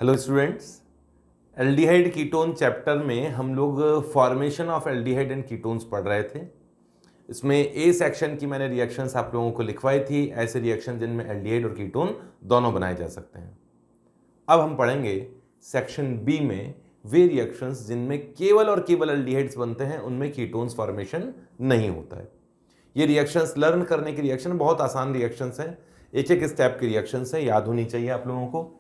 Hello students, aldehyde ketone chapter में हम लोग formation of aldehyde and ketones पढ़ रहे थे। इसमें ए सेक्शन की मैंने रिएक्शंस आप लोगों को लिखवाई थी, ऐसे रिएक्शन जिनमें एल्डिहाइड और कीटोन दोनों बनाए जा सकते हैं। अब हम पढ़ेंगे सेक्शन बी में वे रिएक्शंस जिनमें केवल और केवल एल्डिहाइड्स बनते हैं, उनमें कीटोन्स फॉर्मेशन नहीं होता है। ये रिएक्शंस लर्न करने की रिएक्शन बहुत आसान रिएक्शंस हैं, एक एक स्टेप की रिएक्शंस हैं, याद होनी चाहिए आप लोगों को।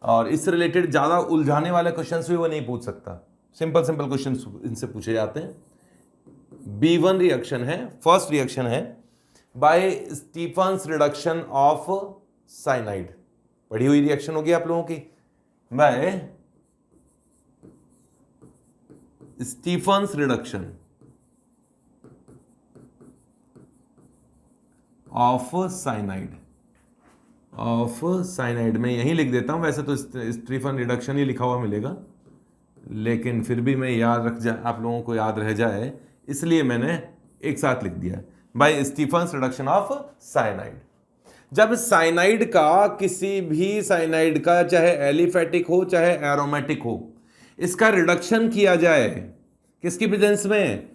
और इससे रिलेटेड ज़्यादा उलझाने वाले क्वेश्चंस भी वो नहीं पूछ सकता, सिंपल सिंपल क्वेश्चंस इनसे पूछे जाते हैं। B1 रिएक्शन है, फर्स्ट रिएक्शन है by Stephen's reduction of cyanide. पढ़ी हुई रिएक्शन होगी आप लोगों की, by Stephen's reduction of cyanide. में यहीं लिख देता हूं, वैसे तो स्टीफन रिडक्शन ही लिखा हुआ मिलेगा, लेकिन फिर भी मैं आप लोगों को याद रह जाए इसलिए मैंने एक साथ लिख दिया, by Stephen's reduction of cyanide. जब साइनाइड का, किसी भी साइनाइड का, चाहे एलिफेटिक हो चाहे एरोमेटिक हो, इसका रिडक्शन किया जाए किसकी प्रेजेंस में,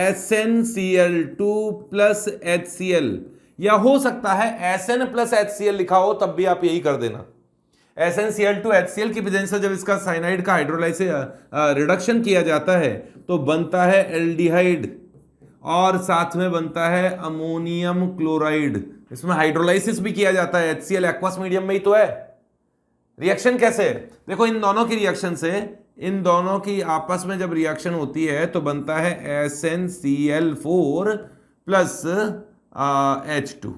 SnCl2 प्लस HCl, या हो सकता है Sn प्लस HCl लिखा हो तब भी आप यही कर देना। SnCl2 HCl की प्रेजेंस से जब इसका साइनाइड का हाइड्रोलाइसिस रिडक्शन किया जाता है तो बनता है एल्डिहाइड और साथ में बनता है अमोनियम क्लोराइड। इसमें हाइड्रोलाइसिस भी किया जाता है, HCl एक्वस मीडियम में ही तो है। रिएक्शन कैसे है देखो, इन दोनों की रिएक्शन से, इन दोनों की आपस में जब रिएक्शन होती है तो बनता है SnCl4 प्लस H2।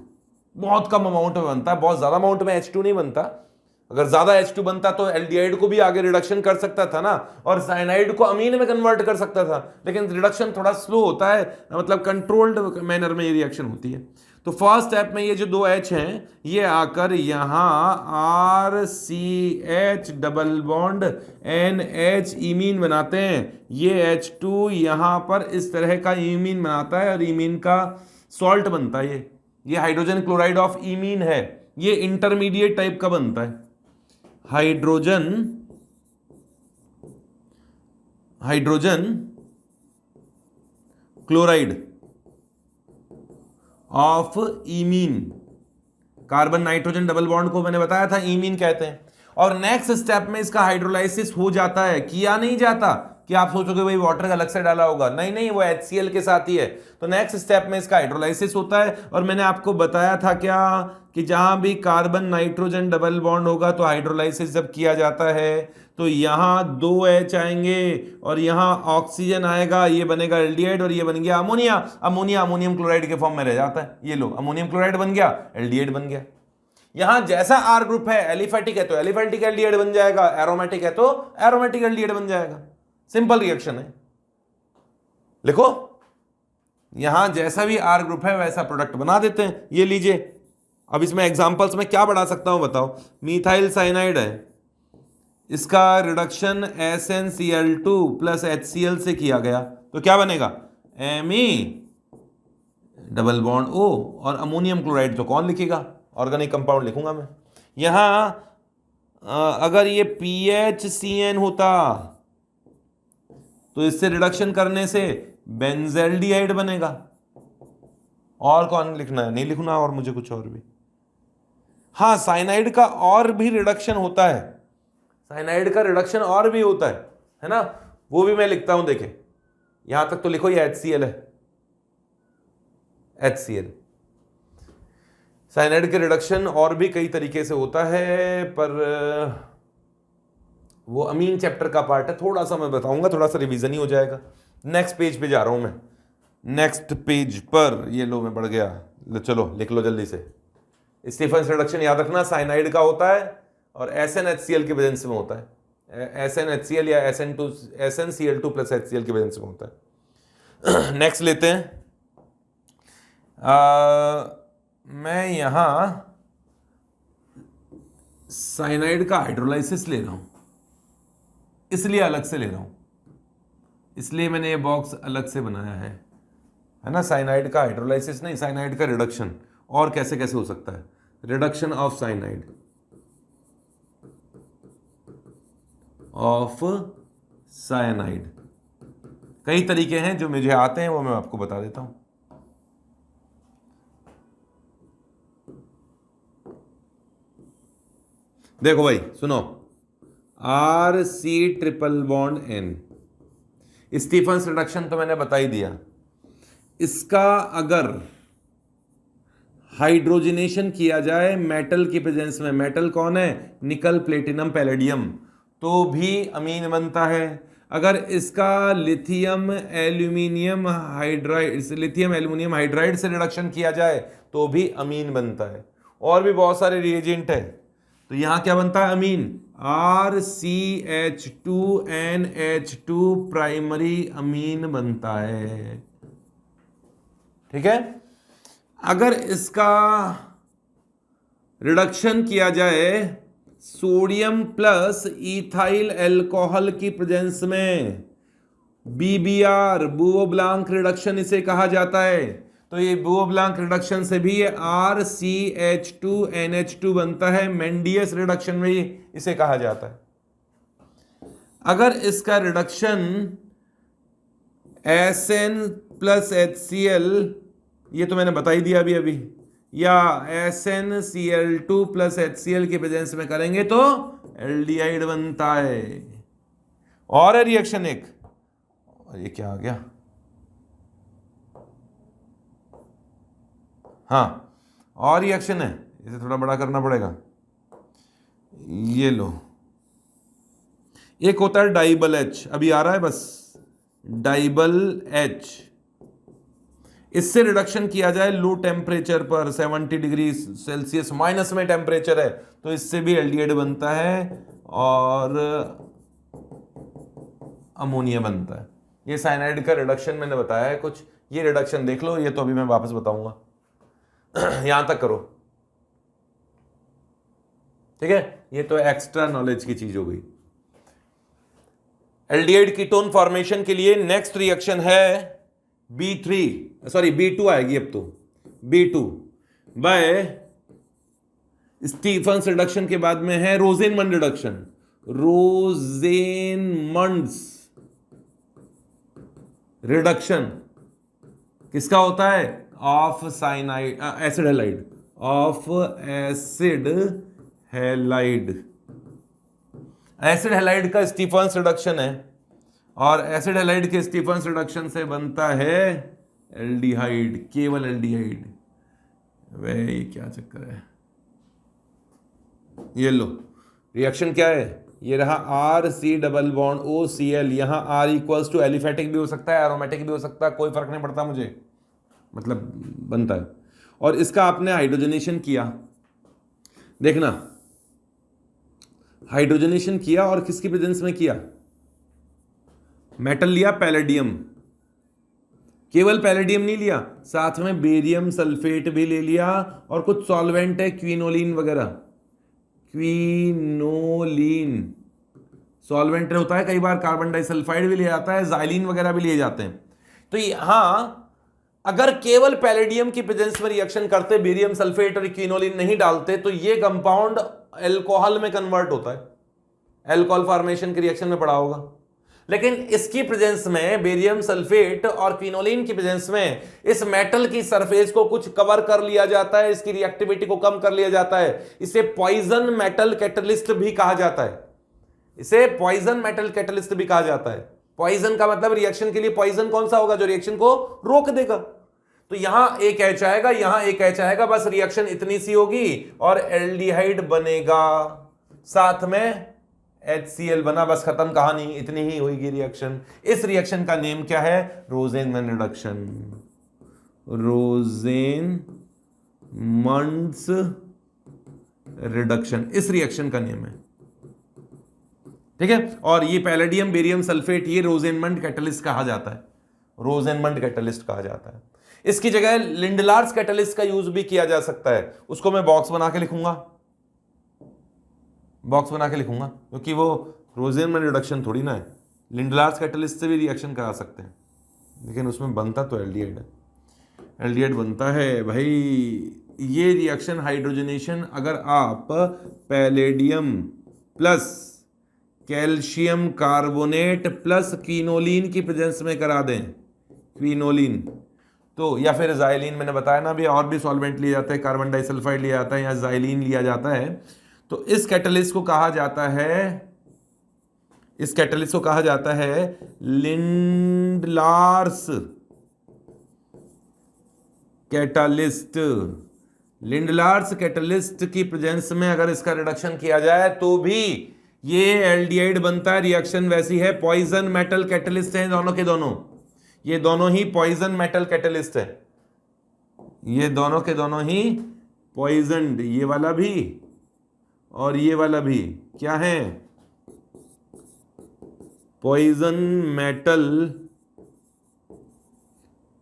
बहुत कम अमाउंट में बनता है, बहुत ज्यादा अमाउंट में H2 नहीं बनता। अगर ज्यादा H2 बनता तो एल्डिहाइड को भी आगे रिडक्शन कर सकता था ना, और साइनाइड को अमीन में कन्वर्ट कर सकता था, लेकिन रिडक्शन थोड़ा स्लो होता है, मतलब कंट्रोल्ड मैनर में ये रिएक्शन होती है। तो फर्स्ट स्टेप में ये जो दो H हैं ये आकर यहां RCH double bond NH imine बनाते हैं। ये H2 यहां पर इस तरह का इमीन बनाता है और इमीन का सॉल्ट बनता है। ये हाइड्रोजन क्लोराइड ऑफ इमीन है, ये इंटरमीडिएट टाइप का बनता है। Hydrogen chloride of imine, carbon nitrogen double bond को मैंने बताया था इमीन कहते हैं। और नेक्स्ट स्टेप में इसका हाइड्रोलाइसिस हो जाता है, किया नहीं जाता कि आप सोचोगे भाई वाटर का अलग से डाला होगा, नहीं नहीं, वो HCl के साथ ही है। तो नेक्स्ट स्टेप में इसका हाइड्रोलाइसिस होता है, और मैंने आपको बताया था क्या कि जहां भी कार्बन नाइट्रोजन डबल बॉन्ड होगा तो हाइड्रोलाइसिस जब किया जाता है तो यहां 2 H आएंगे और यहां ऑक्सीजन आएगा, ये बनेगा एल्डिहाइड और ये बन गया अमोनिया। अमोनिया अमोनियम क्लोराइड के फॉर्म में रह जाता है, ये लो अमोनियम क्लोराइड बन गया, एल्डिहाइड बन गया। यहां जैसा R ग्रुप है, एलिफेटिक है तो एलिफेटिक एल्डिहाइड बन जाएगा, एरोमेटिक है तो एरोमेटिक एल्डिहाइड बन जाएगा। सिंपल रिएक्शन है, लिखो यहां जैसा भी R ग्रुप है वैसा प्रोडक्ट बना देते हैं। ये लीजिए, अब इसमें एग्जांपल्स में क्या बढ़ा सकता हूं बताओ। मिथाइल साइनाइड है, इसका रिडक्शन SnCl2 प्लस HCl से किया गया तो क्या बनेगा, Me डबल बॉन्ड O, और अमोनियम क्लोराइड तो कौन लिखेगा, ऑर्गेनिक कंपाउंड लिखूंगा मैं। यहां अगर ये PHCN होता तो इससे रिडक्शन करने से बेंजल्डिहाइड बनेगा। और कौन लिखना है, नहीं लिखना और मुझे कुछ और भी। हाँ, साइनाइड का और भी रिडक्शन होता है, साइनाइड का रिडक्शन और भी होता है ना, वो भी मैं लिखता हूं। देखें यहां तक तो लिखो, ये HCl है, HCl। साइनाइड के रिडक्शन और भी कई तरीके से होता है, पर वो अमीन चैप्टर का पार्ट है, थोड़ा सा मैं बताऊंगा, थोड़ा सा रिवीजन ही हो जाएगा। नेक्स्ट पेज पे जा रहा हूं मैं, नेक्स्ट पेज पर, ये लो मैं बढ़ गया, चलो लिख लो जल्दी से। स्टीफन्स रिडक्शन याद रखना साइनाइड का होता है और SnHCl के प्रेजेंस में होता है, SnHCl या SnCl2 प्लस HCl के प्रेजेंस में होता है। नेक्स्ट लेते हैं, मैं यहां साइनाइड का हाइड्रोलाइसिस ले रहा हूं, इसलिए अलग से ले रहा हूं, इसलिए मैंने ये बॉक्स अलग से बनाया है ना। साइनाइड का हाइड्रोलाइसिस नहीं, साइनाइड का रिडक्शन। और कैसे कैसे हो सकता है, reduction of cyanide, of cyanide. कई तरीके हैं जो मुझे आते हैं, वो मैं आपको बता देता हूं। देखो भाई सुनो, RC triple bond N, Stephen's reduction तो मैंने बता ही दिया। इसका अगर हाइड्रोजनेशन किया जाए मेटल की प्रेजेंस में, मेटल कौन है, निकल, प्लेटिनम, पैलेडियम, तो भी अमीन बनता है। अगर इसका लिथियम एल्यूमिनियम हाइड्राइड से रिडक्शन किया जाए तो भी अमीन बनता है। और भी बहुत सारे रिएजेंट है, तो यहां क्या बनता है, अमीन। RCH2NH2 प्राइमरी अमीन बनता है, ठीक है। अगर इसका रिडक्शन किया जाए सोडियम प्लस इथाइल अल्कोहल की प्रेजेंस में, BBR, बुओ ब्लांक रिडक्शन इसे कहा जाता है, तो ये बुओ ब्लांक रिडक्शन से भी ये RCH2NH2 बनता है, मेंडियस रिडक्शन में इसे कहा जाता है। अगर इसका रिडक्शन SN प्लस HCl, ये तो मैंने बता ही दिया अभी, या SnCl2 प्लस HCl की प्रेजेंस में करेंगे तो एल्डिहाइड बनता है। और है रिएक्शन एक, ये क्या आ गया, हाँ और रिएक्शन है, इसे थोड़ा बड़ा करना पड़ेगा। ये लो, एक होता है डाइबल H, अभी आ रहा है बस, डाइबल H, इससे रिडक्शन किया जाए लो टेम्परेचर पर, 70 डिग्री सेल्सियस माइनस में टेम्परेचर है, तो इससे भी एल्डिहाइड बनता है और अमोनिया बनता है। ये साइनाइड का रिडक्शन मैंने बताया है कुछ, ये रिडक्शन देख लो, ये तो अभी मैं वापस बताऊंगा। यहां तक करो, ठीक है, ये तो एक्स्ट्रा नॉलेज की चीज हो गई। एल्डिहाइड कीटोन फॉर्मेशन के लिए नेक्स्ट रिएक्शन है B2 आएगी अब तो, B2 बाय स्टीफन्स रिडक्शन के बाद में है रोजेनमंड रिडक्शन। रोजेनमंड्स रिडक्शन किसका होता है, of cyanide, acid halide, of acid halide. Acid halide का स्टीफन्स रिडक्शन है, और एसिड हैलाइड के स्टीफन्स रिडक्शन से बनता है एल्डिहाइड, केवल एल्डिहाइड। वे क्या चक्कर है, ये लो रिएक्शन क्या है, ये रहा RC⸻OCl, यहां R इक्वल्स टू एलिफेटिक भी हो सकता है, एरोमेटिक भी हो सकता है, कोई फर्क नहीं पड़ता मुझे, मतलब बनता है। और इसका आपने हाइड्रोजनेशन किया, देखना हाइड्रोजनेशन किया, और किसकी प्रेजेंस में किया, मेटल लिया पैलेडियम, केवल पैलेडियम नहीं लिया, साथ में बेरियम सल्फेट भी ले लिया, और कुछ सॉल्वेंट है क्विनोलिन वगैरह, क्विनोलिन सॉल्वेंट होता है, कई बार कार्बन डाइसल्फाइड भी लिया जाता है, जाइलिन वगैरह भी लिए जाते हैं। तो यहां अगर केवल पैलेडियम की प्रेजेंस में रिएक्शन करते, बेरियम सल्फेट और क्विनोलिन नहीं डालते, तो ये कंपाउंड अल्कोहल में कन्वर्ट होता है, अल्कोहल फॉर्मेशन की रिएक्शन में पड़ा होगा। लेकिन इसकी प्रेजेंस में, बेरियम सल्फेट और क्विनोलिन की प्रेजेंस में, इस मेटल की सरफेस को कुछ कवर कर लिया जाता है, इसकी रिएक्टिविटी को कम कर लिया जाता है। इसे पॉइजन मेटल कैटलिस्ट भी कहा जाता है, इसे पॉइजन मेटल कैटलिस्ट भी कहा जाता है। पॉइजन का मतलब रिएक्शन के लिए पॉइजन कौन सा होगा, जो रिएक्शन को रोक देगा। तो यहां एक H आएगा, यहां एक H आएगा, बस रिएक्शन इतनी सी होगी और एल्डिहाइड बनेगा, साथ में HCl बना, बस खत्म कहानी, इतनी ही होगी रिएक्शन। इस रिएक्शन का नेम क्या है, रोजेनमंड रिडक्शन, रोजेनमंड्स रिडक्शन इस रिएक्शन का नेम है, ठीक है। और ये पैलेडियम बेरियम सल्फेट, ये रोजेनमंड कैटलिस्ट कहा जाता है, रोजेनमंड कैटलिस्ट कहा जाता है। इसकी जगह लिंडलार्स कैटलिस्ट का यूज भी किया जा सकता है, उसको मैं बॉक्स बना के लिखूंगा, बॉक्स बना के लिखूंगा, क्योंकि वो रोजेनमंड रिडक्शन थोड़ी ना है। लिंडलार्स कैटलिस्ट से भी रिएक्शन करा सकते हैं, लेकिन उसमें बनता तो एल्डिहाइड है, एल्डिहाइड बनता है भाई। ये रिएक्शन हाइड्रोजनेशन, अगर आप palladium plus calcium carbonate plus quinoline की प्रेजेंस में करा दें, क्विनोलिन, तो या फिर जाइलिन, मैंने बताया ना अभी और भी सॉल्वेंट लिया जाता है, कार्बन डाइसल्फाइड लिया जाता है या जाइलिन लिया जाता है। तो इस कैटलिस्ट को कहा जाता है, इस कैटलिस्ट को कहा जाता है लिंडलार्स कैटालिस्ट। लिंडलार्स कैटलिस्ट की प्रेजेंस में अगर इसका रिडक्शन किया जाए तो भी ये एल्डिहाइड बनता है, रिएक्शन वैसी है। पॉइजन मेटल कैटलिस्ट है दोनों के दोनों, ये दोनों ही पॉइजन मेटल कैटलिस्ट है, ये दोनों के दोनों ही पॉइजन, ये वाला भी और ये वाला भी क्या है, पॉइजन मेटल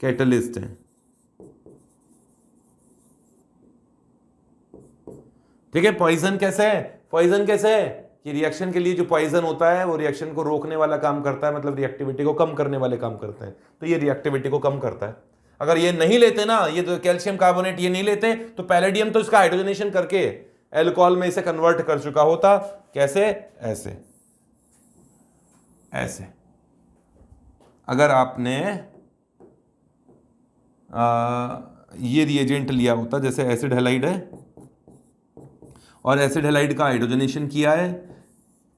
कैटलिस्ट है। ठीक है, पॉइजन कैसे है, पॉइजन कैसे है कि रिएक्शन के लिए जो पॉइजन होता है वो रिएक्शन को रोकने वाला काम करता है, मतलब रिएक्टिविटी को कम करने वाले काम करते हैं, तो ये रिएक्टिविटी को कम करता है। अगर ये नहीं लेते ना, ये तो कैल्शियम कार्बोनेट ये नहीं लेते तो पैलेडियम तो इसका हाइड्रोजनेशन करके एल्कोहल में इसे कन्वर्ट कर चुका होता। कैसे, ऐसे ऐसे। अगर आपने ये रिएजेंट लिया होता, जैसे एसिड हैलाइड है और एसिड हैलाइड का हाइड्रोजनेशन किया है,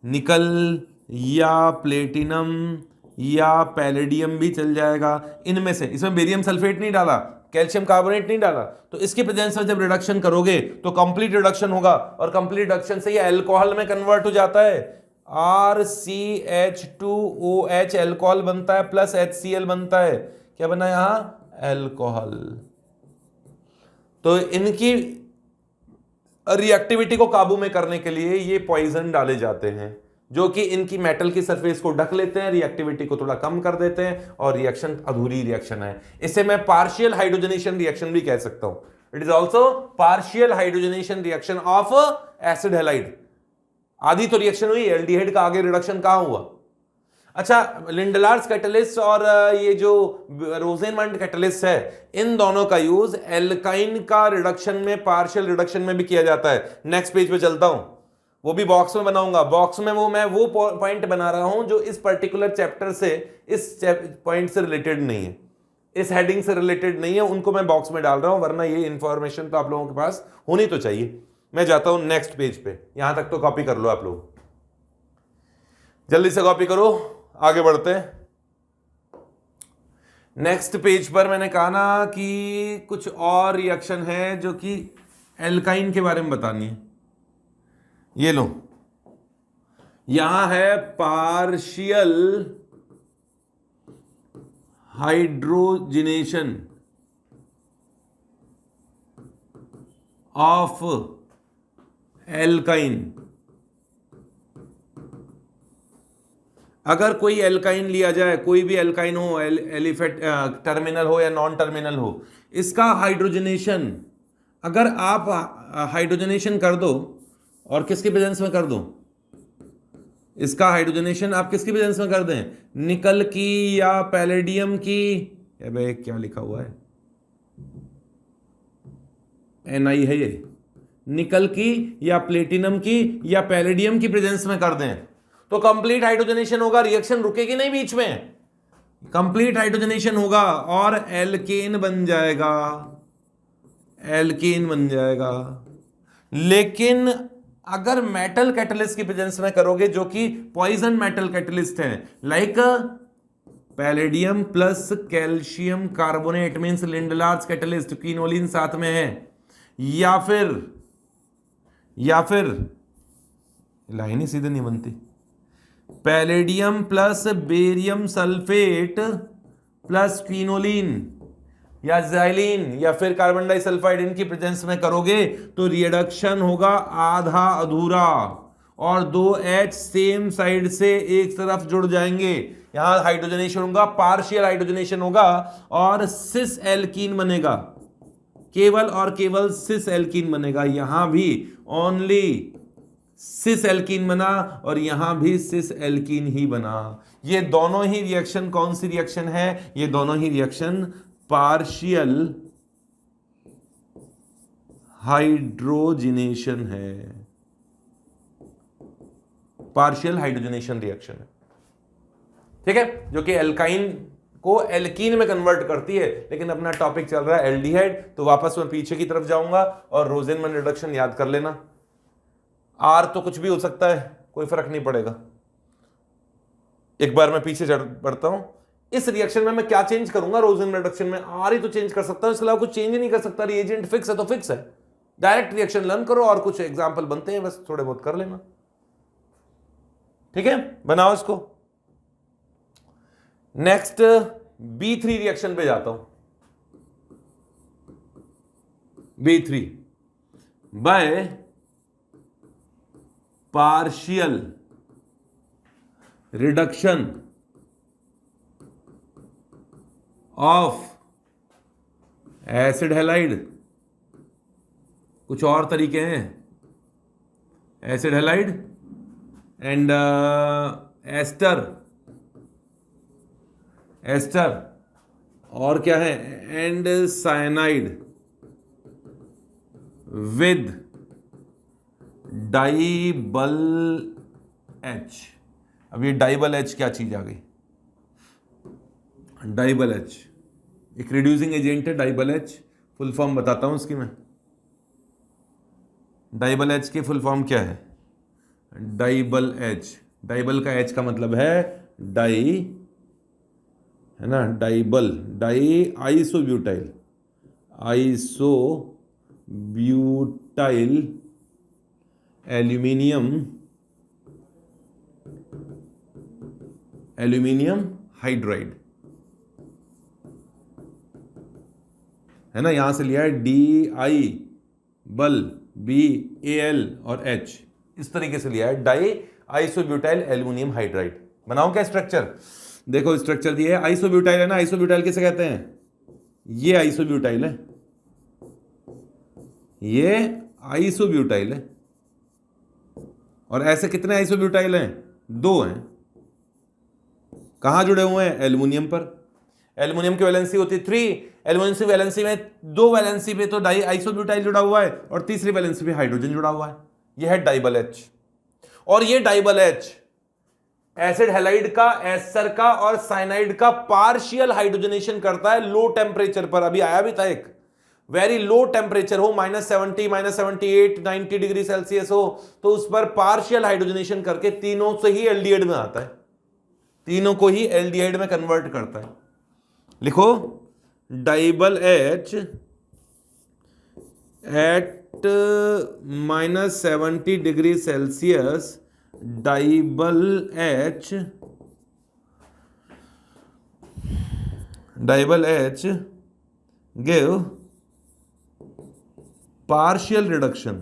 निकल या प्लेटिनम या पैलेडियम भी चल जाएगा इनमें से, इसमें बेरियम सल्फेट नहीं डाला, कैल्शियम कार्बोनेट नहीं डाला, तो इसके प्रेजेंस में जब रिडक्शन करोगे तो कंप्लीट रिडक्शन होगा और कंप्लीट रिडक्शन से ये अल्कोहल में कन्वर्ट हो जाता है। RCH2OH अल्कोहल बनता है प्लस HCl बनता है, क्या बना यहां, अल्कोहल। तो इनकी रिएक्टिविटी को काबू में करने के लिए ये पॉइजन डाले जाते हैं जो कि इनकी मेटल की सरफेस को ढक लेते हैं, रिएक्टिविटी को थोड़ा कम कर देते हैं और रिएक्शन अधूरी रिएक्शन है। इसे मैं पार्शियल हाइड्रोजनेशन रिएक्शन भी कह सकता हूं। It is also partial hydrogenation reaction of acid halide. आधी तो रिएक्शन हुई, एल्डिहाइड का आगे रिडक्शन कहां हुआ। अच्छा, लिंडलार्स कैटलिस्ट और ये जो रोजेनमंड कैटलिस्ट है, इन दोनों का यूज एल्काइन का रिडक्शन में, पार्शियल रिडक्शन में भी किया जाता है। नेक्स्ट पेज पे चलता हूं, वो भी बॉक्स में बनाऊंगा। बॉक्स में मैं वो पॉइंट बना रहा हूं जो इस पर्टिकुलर चैप्टर से, इस पॉइंट से रिलेटेड नहीं है, इस हेडिंग से रिलेटेड नहीं है, उनको मैं बॉक्स में डाल रहा हूं, वरना ये इंफॉर्मेशन तो आप लोगों के पास होनी तो चाहिए। मैं जाता हूं नेक्स्ट पेज पे, यहां तक तो कॉपी कर लो आप लोग, जल्दी से कॉपी करो, आगे बढ़ते हैं। नेक्स्ट पेज पर मैंने कहा ना कि कुछ और रिएक्शन है जो कि एल्काइन के बारे में बतानी है। ये लो, यहां है पार्शियल हाइड्रोजनेशन ऑफ एल्काइन। अगर कोई एल्काइन लिया जाए, कोई भी एल्काइन हो, एलिफेट टर्मिनल हो या नॉन टर्मिनल हो, इसका हाइड्रोजनेशन अगर आप हाइड्रोजनेशन कर दो, और किसकी प्रेजेंस में कर दो, इसका हाइड्रोजनेशन आप किसकी प्रेजेंस में कर दें, निकल की या पैलेडियम की, भाई क्या लिखा हुआ है, Ni है ये, निकल की या प्लेटिनम की या पैलेडियम की प्रेजेंस में कर दें तो कंप्लीट हाइड्रोजनेशन होगा, रिएक्शन रुकेगी नहीं बीच में, कंप्लीट हाइड्रोजनेशन होगा और एल्केन बन जाएगा, एल्केन बन जाएगा। लेकिन अगर मेटल कैटलिस्ट की प्रेजेंस में करोगे जो कि पॉइजन मेटल कैटलिस्ट है, like palladium plus calcium carbonate means Lindlar's catalyst, quinoline साथ में है, या फिर लाइन ही सीधे नहीं बनती, palladium plus barium sulphate plus quinoline या जाइलिन या फिर कार्बन डाइसल्फाइड, इनकी प्रेजेंस में करोगे तो रिडक्शन होगा आधा अधूरा और दो H सेम साइड से एक तरफ जुड़ जाएंगे। यहां हाइड्रोजनेशन होगा, पार्शियल हाइड्रोजनेशन होगा और सिस एल्कीन बनेगा, केवल और केवल सिस एल्कीन बनेगा। यहां भी ओनली सिस एल्कीन बना और यहां भी सिस एल्कीन ही बना। ये दोनों ही रिएक्शन कौन सी रिएक्शन है, ये दोनों ही रिएक्शन पार्शियल हाइड्रोजनेशन है, पार्शियल हाइड्रोजनेशन रिएक्शन है, ठीक है, जो कि एल्काइन को एल्कीन में कन्वर्ट करती है। लेकिन अपना टॉपिक चल रहा है एल्डिहाइड, तो वापस मैं पीछे की तरफ जाऊंगा और रोजेनमैन रिडक्शन याद कर लेना। आर तो कुछ भी हो सकता है, कोई फर्क नहीं पड़ेगा। एक बार मैं पीछे चढ़ पड़ता हूं। इस रिएक्शन में मैं क्या चेंज करूंगा? रोजेनमैन रिडक्शन में आर ही तो चेंज कर सकता हूं, इसके अलावा कुछ चेंज नहीं कर सकता। रिएजेंट फिक्स है तो फिक्स है। डायरेक्ट रिएक्शन लर्न करो और कुछ एग्जाम्पल बनते हैं, बस थोड़े बहुत कर लेना, ठीक है। बनाओ इसको। नेक्स्ट B3 रिएक्शन पे जाता हूं। B3 by partial reduction of acid halide. कुछ और तरीके हैं, एसिड हैलाइड एंड एस्टर और क्या है, एंड साइनाइड विद डाइबल H। अब ये डाइबल H क्या चीज आ गई? डाइबल H एक रिड्यूसिंग एजेंट है। डाइबल H फुल फॉर्म बताता हूं इसकी मैं। डाइबल H की फुल फॉर्म क्या है? डाइबल H, डाइबल का H का मतलब है डाई, है ना, DIBAL, di isobutyl, isobutyl aluminium hydride, है ना। यहां से लिया है DI बल BAL और H, इस तरीके से लिया है डाई आइसोब्यूटाइल एल्यूमिनियम हाइड्राइड। बनाओ क्या स्ट्रक्चर? देखो स्ट्रक्चर दिया है, आइसोब्यूटाइल है ना। आइसोब्यूटाइल किसे कहते हैं? ये आइसोब्यूटाइल है, ये आइसोब्यूटाइल है। और ऐसे कितने आइसोब्यूटाइल हैं? 2 हैं। कहां जुड़े हुए हैं? एल्युमिनियम पर। एल्युमिनियम की वैलेंसी होती है 3। एल्युमिनियम की वैलेंसी में 2 वैलेंसी पे तो डाई आइसोब्यूटाइल जुड़ा हुआ है और तीसरी वैलेंसी पे हाइड्रोजन जुड़ा हुआ है। यह है डाइबल H। और ये डाइबल H एसिड हैलाइड का, एस्टर का और साइनाइड का पार्शियल हाइड्रोजनेशन करता है लो टेम्परेचर पर। अभी आया भी था एक, वेरी लो टेम्परेचर हो, -70, -78, 90 डिग्री सेल्सियस हो, तो उस पर पार्शियल हाइड्रोजनेशन करके तीनों से ही एल्डिहाइड में आता है, तीनों को ही एल्डिहाइड में कन्वर्ट करता है। लिखो DIBAL H at -70 degree Celsius, DIBAL H give partial reduction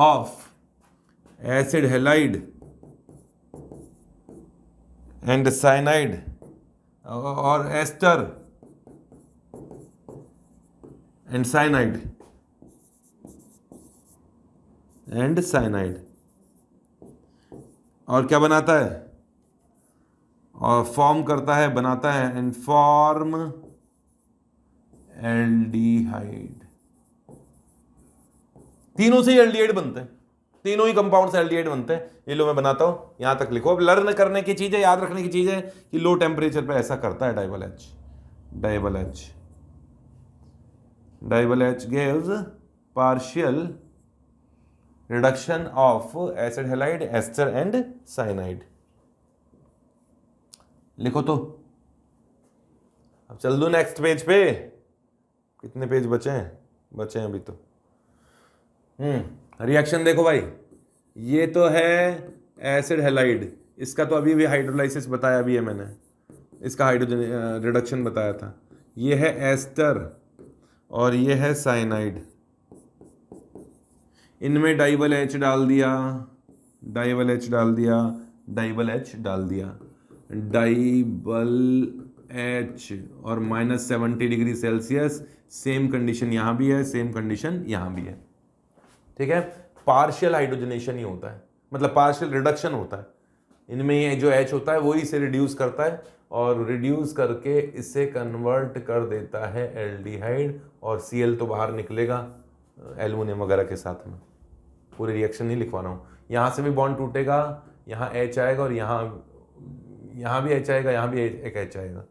of acid halide and cyanide or ester and cyanide और क्या बनाता है? और फॉर्म करता है, बनाता है एंड फॉर्म एल्डिहाइड। तीनों से एल्डिहाइड बनते हैं, तीनों ही कंपाउंड से एल्डिहाइड बनते हैं। ये लो मैं बनाता हूं, यहां तक लिखो। अब लर्न करने की चीज है, याद रखने की चीज है कि लो टेम्परेचर पे ऐसा करता है डाइबल H gives partial reduction of acid halide, ester and cyanide। लिखो तो। अब चल दो नेक्स्ट पेज पे। कितने पेज बचे हैं अभी तो। रिएक्शन देखो भाई, ये तो है एसिड हैलाइड, इसका तो अभी भी हाइड्रोलाइसिस बताया भी है मैंने, इसका हाइड्रोजन रिडक्शन बताया था। ये है एस्टर और ये है साइनाइड। इनमें डाइबल H डाल दिया, डाइबल H डाल दिया, डाइबल H डाल दिया, डाइबल H और -70 डिग्री सेल्सियस। सेम कंडीशन यहां भी है, सेम कंडीशन यहां भी है, ठीक है। पार्शियल हाइड्रोजनेशन ही होता है, मतलब पार्शियल रिडक्शन होता है। इनमें ये जो H होता है वही इसे रिड्यूस करता है और रिड्यूस करके इसे कन्वर्ट कर देता है एल्डिहाइड, और Cl तो बाहर निकलेगा एल्युमिनियम वगैरह के साथ में। पूरी रिएक्शन नहीं लिखवा रहा हूँ। यहाँ से भी बॉन्ड टूटेगा, यहाँ H आएगा, और यहाँ भी H आएगा, यहाँ भी एक H आएगा।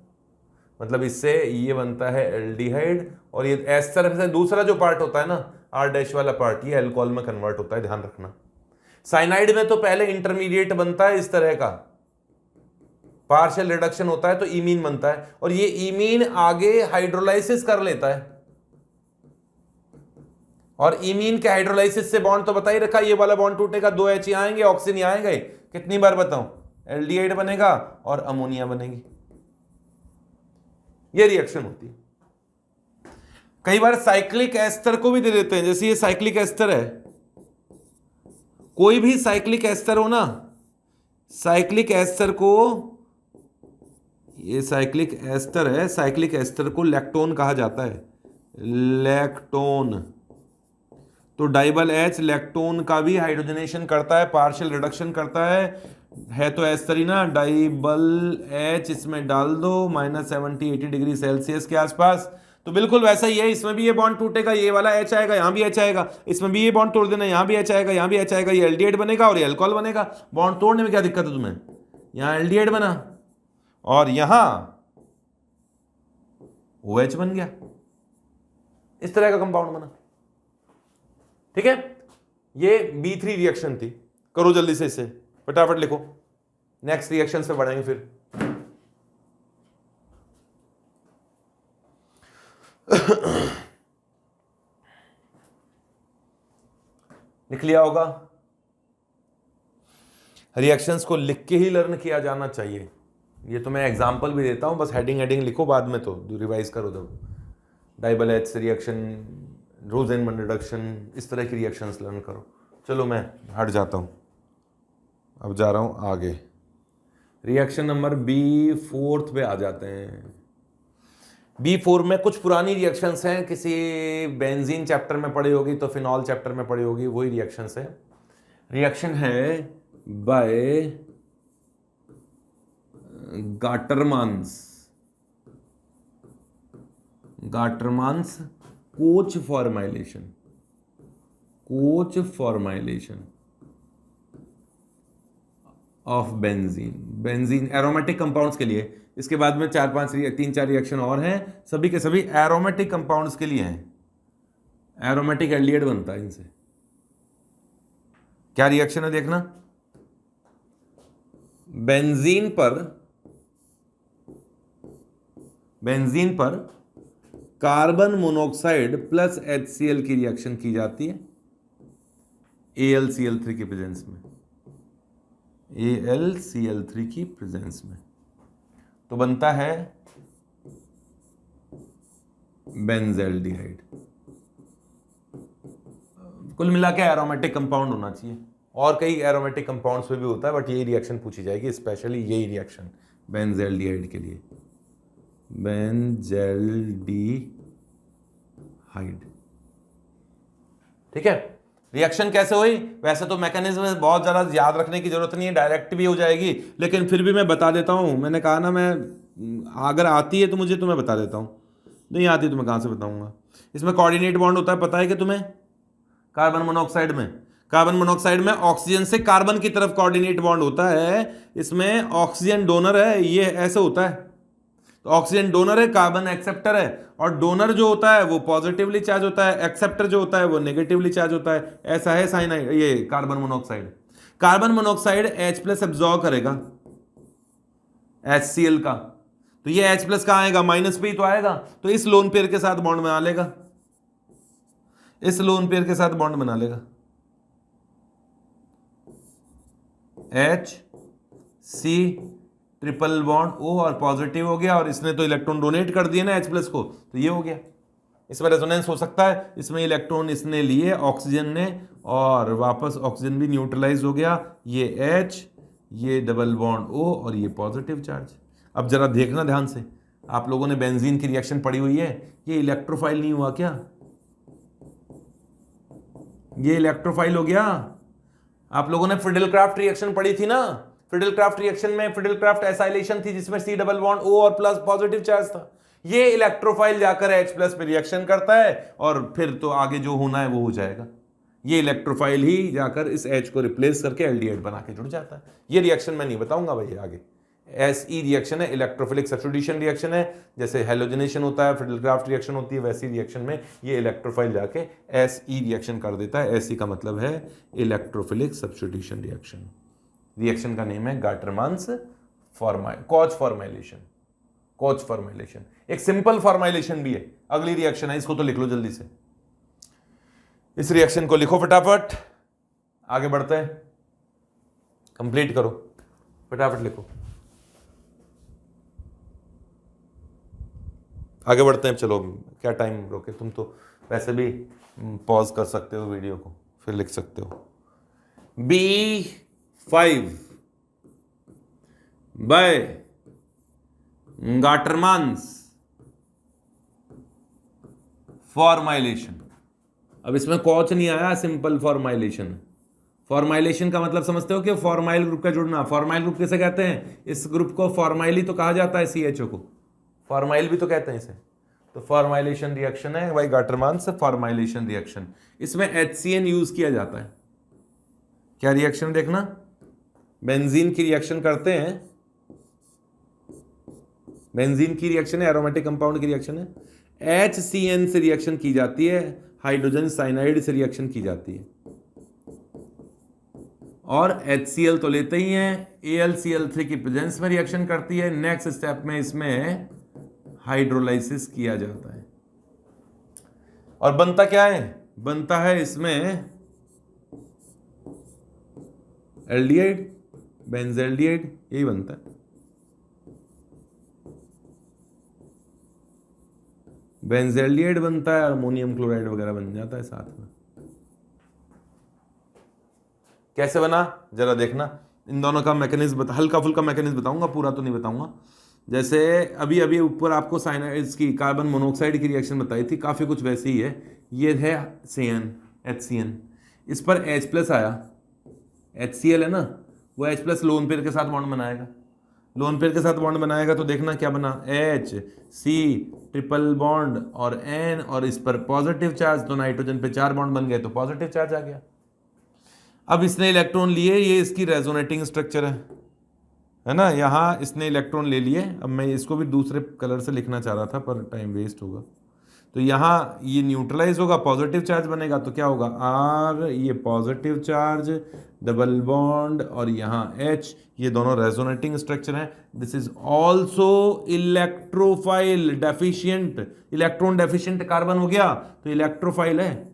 मतलब इससे ये बनता है एल्डिहाइड, और ये इस तरह से दूसरा जो पार्ट होता है ना R डैश वाला पार्ट, ये अल्कोहल में कन्वर्ट होता है, ध्यान रखना। साइनाइड में तो पहले इंटरमीडिएट बनता है इस तरह का, पार्शियल रिडक्शन होता है तो इमीन बनता है, और ये इमीन आगे हाइड्रोलाइसिस कर लेता है, और इमीन के हाइड्रोलाइसिस से बॉन्ड तो बता ही रखा, ये वाला बॉन्ड टूटेगा, 2 H आएंगे, ऑक्सीजन यहाँ आएंगे, कितनी बार बताऊं, एल्डिहाइड बनेगा और अमोनिया बनेगी। ये रिएक्शन होती है। कई बार साइक्लिक एस्टर को भी दे देते हैं, जैसे ये साइक्लिक एस्टर है, कोई भी साइक्लिक एस्टर हो ना, साइक्लिक एस्टर को, ये साइक्लिक एस्टर है, साइक्लिक एस्टर को लैक्टोन कहा जाता है, लैक्टोन। तो डाइबल H लैक्टोन का भी हाइड्रोजनेशन करता है, पार्शियल रिडक्शन करता है तो एस्टर ही ना, डाइबल H इसमें डाल दो -70-80 डिग्री सेल्सियस के आसपास, तो बिल्कुल वैसा ही है। इसमें भी ये बॉन्ड टूटेगा, ये वाला H आएगा, यहाँ भी H आएगा, इसमें भी ये बॉन्ड तोड़ देना, यहाँ भी H आएगा, यहाँ भी H आएगा, ये एल्डिहाइड बनेगा और ये अल्कोहल बनेगा। बॉन्ड तोड़ने में क्या दिक्कत है तुम्हें, यहाँ एल्डिहाइड बना और यहाँ OH बन गया, इस तरह का कंपाउंड बना। ठीक है, ये B3 रिएक्शन थी। करो जल्दी से इसे, फटाफट लिखो, नेक्स्ट रिएक्शन से बढ़ेंगे फिर। लिख लिया होगा। रिएक्शंस को लिख के ही लर्न किया जाना चाहिए। ये तो मैं एग्जांपल भी देता हूं, बस हेडिंग लिखो, बाद में तो रिवाइज करो। जब डाइबल H रिएक्शन, रोजेनमन रिडक्शन, इस तरह की रिएक्शंस लर्न करो। चलो मैं हट जाता हूं, अब जा रहा हूं आगे। रिएक्शन नंबर B4 पे आ जाते हैं। B4 में कुछ पुरानी रिएक्शंस हैं, किसी बेंजीन चैप्टर में पढ़ी होगी तो फिनॉल चैप्टर में पढ़ी होगी, वही रिएक्शंस है। रिएक्शन है by Gattermann's Koch formylation of benzene aromatic compounds के लिए। इसके बाद में 3-4 रिएक्शन और हैं, सभी के सभी एरोमेटिक कंपाउंड्स के लिए हैं। एरोमेटिक एल्डिहाइड बनता है इनसे। क्या रिएक्शन है देखना, बेंजीन पर कार्बन मोनोऑक्साइड प्लस HCl की रिएक्शन की जाती है AlCl3 की प्रेजेंस में, AlCl3 की प्रेजेंस में, तो बनता है बेंजल्डिहाइड। कुल मिला के एरोमेटिक कंपाउंड होना चाहिए, और कई एरोमेटिक कंपाउंड्स में भी होता है, बट यही रिएक्शन पूछी जाएगी, स्पेशली यही रिएक्शन बेंजल्डिहाइड के लिए, बेंजल्डिहाइड। ठीक है, रिएक्शन कैसे हुई, वैसे तो मैकेनिज्म बहुत ज़्यादा याद रखने की जरूरत नहीं है, डायरेक्ट भी हो जाएगी, लेकिन फिर भी मैं बता देता हूँ। मैंने कहा ना, मैं अगर आती है तो मुझे मैं बता देता हूँ, नहीं आती तो मैं कहाँ से बताऊँगा। इसमें कोऑर्डिनेट बॉन्ड होता है, पता है कि तुम्हें, कार्बन मोनोऑक्साइड में ऑक्सीजन से कार्बन की तरफ कोऑर्डिनेट बॉन्ड होता है। इसमें ऑक्सीजन डोनर है, ये ऐसे होता है, तो ऑक्सीजन डोनर है, कार्बन एक्सेप्टर है, और डोनर जो होता है वो पॉजिटिवली चार्ज होता है, एक्सेप्टर जो होता है वो नेगेटिवली चार्ज होता है। ऐसा है साइनाइड, ये कार्बन मोनोऑक्साइड H+ एब्जॉर्ब करेगा HCl का, तो ये H+ का आएगा, माइनस पे ही तो आएगा, तो इस लोन पेयर के साथ बॉन्ड बना लेगा, HC ट्रिपल बॉन्ड O और पॉजिटिव हो गया, और इसने तो इलेक्ट्रॉन डोनेट कर दिए ना H+ को, तो ये हो गया। इसमें रेजोनेंस हो सकता है, इसमें इलेक्ट्रॉन इसने लिए ऑक्सीजन ने, और वापस ऑक्सीजन भी न्यूट्रलाइज हो गया, ये H, ये डबल बॉन्ड O और ये पॉजिटिव चार्ज। अब जरा देखना ध्यान से, आप लोगों ने बेंजीन की रिएक्शन पढ़ी हुई है, ये इलेक्ट्रोफाइल नहीं हुआ क्या, ये इलेक्ट्रोफाइल हो गया। आप लोगों ने फ्रिडल क्राफ्ट रिएक्शन पढ़ी थी ना, फिडेलक्राफ्ट रिएक्शन में फिडेलक्राफ्ट एसाइलेशन थी जिसमें C डबल बॉन्ड O और प्लस पॉजिटिव चार्ज था। ये इलेक्ट्रोफाइल जाकर H प्लस पे रिएक्शन करता है और फिर तो आगे जो होना है वो हो जाएगा। ये इलेक्ट्रोफाइल ही जाकर इस H को रिप्लेस करके एल्डिहाइड बना के जुड़ जाता है। ये रिएक्शन मैं नहीं बताऊंगा भाई आगे। SE रिएक्शन है, इलेक्ट्रोफिलिक सब्स्टिट्यूशन रिएक्शन है, जैसे हेलोजनेशन होता है, फिडेलक्राफ्ट रिएक्शन होती है, वैसी रिएक्शन में ये इलेक्ट्रोफाइल जाके SE रिएक्शन कर देता है। SE का मतलब है इलेक्ट्रोफिलिक सब्स्टिट्यूशन रिएक्शन। रिएक्शन का नेम है गाटरमान्स कॉच फॉर्माइलेशन। कॉच फॉर्माइलेशन एक सिंपल फॉर्माइलेशन भी है। अगली रिएक्शन है, इसको तो लिख लो जल्दी से, इस रिएक्शन को लिखो फटाफट, आगे बढ़ते हैं, कंप्लीट करो, फटाफट लिखो, आगे बढ़ते हैं। चलो क्या टाइम रोके, तुम तो वैसे भी पॉज कर सकते हो वीडियो को, फिर लिख सकते हो। B5 bye गाटरमान्स formylation. अब इसमें कॉच नहीं आया, सिंपल फॉर्माइलेशन। फॉर्माइलेशन का मतलब समझते हो कि फॉर्माइल ग्रुप का जुड़ना। फॉर्माइल ग्रुप किसे कहते हैं? इस ग्रुप को फॉर्माइल ही तो कहा जाता है, CHO को फॉर्माइल भी तो कहते हैं इसे। तो फॉर्माइलेशन रिएक्शन है भाई गाटरमान्स फॉर्माइलेशन रिएक्शन। इसमें HCN यूज किया जाता है। क्या रिएक्शन देखना, बेंजीन की रिएक्शन करते हैं, बेंजीन की रिएक्शन है, एरोमेटिक कंपाउंड की रिएक्शन है, HCN से रिएक्शन की जाती है, हाइड्रोजन साइनाइड से रिएक्शन की जाती है, और HCl तो लेते ही हैं, AlCl3 की प्रेजेंस में रिएक्शन करती है। नेक्स्ट स्टेप में इसमें हाइड्रोलाइसिस किया जाता है और बनता क्या है? बनता है इसमें एल्डिहाइड, बेंजल्डिहाइड, यही बनता है। बेंजल्डिहाइड बनता है, अमोनियम क्लोराइड वगैरह बन जाता है साथ में। कैसे बना जरा देखना। इन दोनों का मैकेनिज्म हल्का फुल्का मैकेनिज्म बताऊंगा, पूरा तो नहीं बताऊंगा। जैसे अभी अभी ऊपर आपको साइनाइड्स की कार्बन मोनोऑक्साइड की रिएक्शन बताई थी, काफ़ी कुछ वैसी ही है। ये है HCN, इस पर H प्लस आया, HCl है ना, वो H प्लस लोन पेयर के साथ बॉन्ड बनाएगा। लोन पेयर के साथ बॉन्ड बनाएगा तो देखना क्या बना, H C ट्रिपल बॉन्ड और N, और इस पर पॉजिटिव चार्ज, तो नाइट्रोजन पे 4 बॉन्ड बन गए तो पॉजिटिव चार्ज आ गया। अब इसने इलेक्ट्रॉन लिए, ये इसकी रेजोनेटिंग स्ट्रक्चर है ना, यहाँ इसने इलेक्ट्रॉन ले लिए। अब मैं इसको भी दूसरे कलर से लिखना चाह रहा था पर टाइम वेस्ट होगा, तो यहाँ ये न्यूट्रलाइज होगा, पॉजिटिव चार्ज बनेगा, तो क्या होगा R, ये पॉजिटिव चार्ज, डबल बॉन्ड, और यहाँ H, ये दोनों रेजोनेटिंग स्ट्रक्चर हैं। This is also electrophile deficient, electron deficient carbon हो गया तो इलेक्ट्रोफाइल है।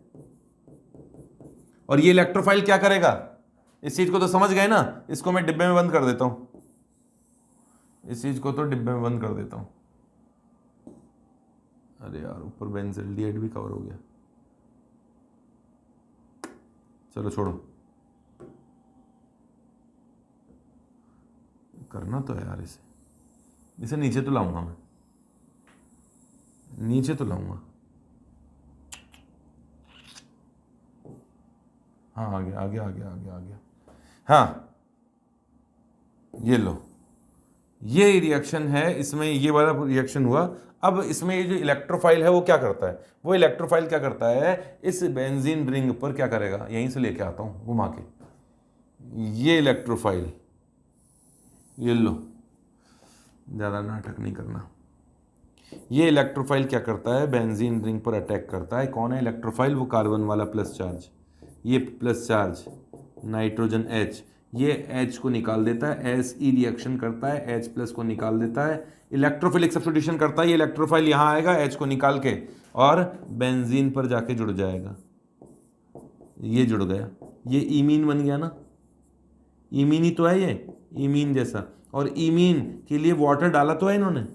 और ये इलेक्ट्रोफाइल क्या करेगा, इस चीज को तो समझ गए ना। इसको मैं डिब्बे में बंद कर देता हूं, इस चीज को तो डिब्बे में बंद कर देता हूं। अरे यार ऊपर बेंजल्डिहाइड भी कवर हो गया, चलो छोड़ो, करना तो है यार। इसे नीचे तो लाऊंगा मैं, नीचे तो लाऊंगा। हाँ आ गया। हाँ ये लो, ये रिएक्शन है, इसमें ये वाला रिएक्शन हुआ। अब इसमें ये जो इलेक्ट्रोफाइल है वो क्या करता है, वो इलेक्ट्रोफाइल क्या करता है, इस बेंजीन रिंग पर क्या करेगा, यहीं से लेके आता हूँ घुमा के, ये इलेक्ट्रोफाइल, ये लो, ज़्यादा नाटक नहीं करना। ये इलेक्ट्रोफाइल क्या करता है, बेंजीन रिंग पर अटैक करता है। कौन है इलेक्ट्रोफाइल? वो कार्बन वाला प्लस चार्ज, ये प्लस चार्ज नाइट्रोजन H, ये H को निकाल देता है, SE रिएक्शन करता है, H प्लस को निकाल देता है, इलेक्ट्रोफिलिक सब्स्टिट्यूशन करता है। ये इलेक्ट्रोफाइल यहाँ आएगा, H को निकाल के और बेंजीन पर जाके जुड़ जाएगा। ये जुड़ गया, ये ईमीन बन गया ना, ईमीन ही तो है ये, ईमीन जैसा। और ईमीन के लिए वाटर डाला तो है इन्होंने,